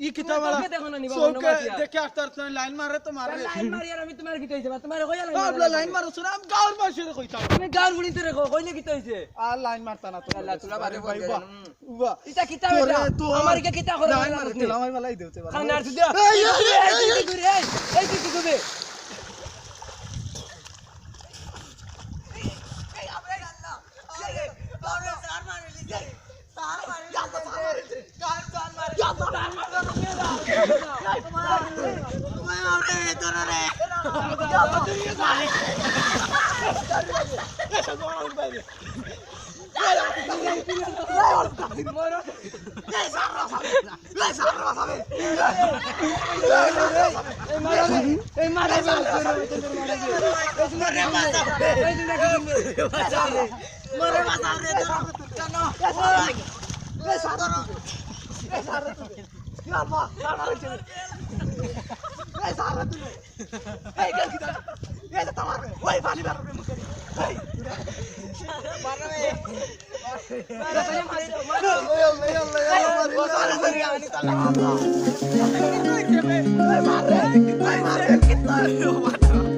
ই কিতাব দেখে আসতে লাইন মারে তো মারে লাইন মারি আর আমি তোমার কি হইছে তোমার কইয়া লাইন মারো শুনে আমি গাঁর বাসিরে কইতাম তুমি গান গুলিতে রেখো কইলে কি হইছে আর লাইন মারতা না তো আল্লাহ তুলা বাদে বল উবা এটা কিতাব এটা আমার কি কিতাব করে লাইন মারতে আমার বেলাই দেউতে পারে খানার তুই এই কি করবে এই আমরা আল্লাহ আরে বাবা সার মারলি সার মারলি কার সার মারলি সার মারলি তুমি আমরে তোরা রে Marre,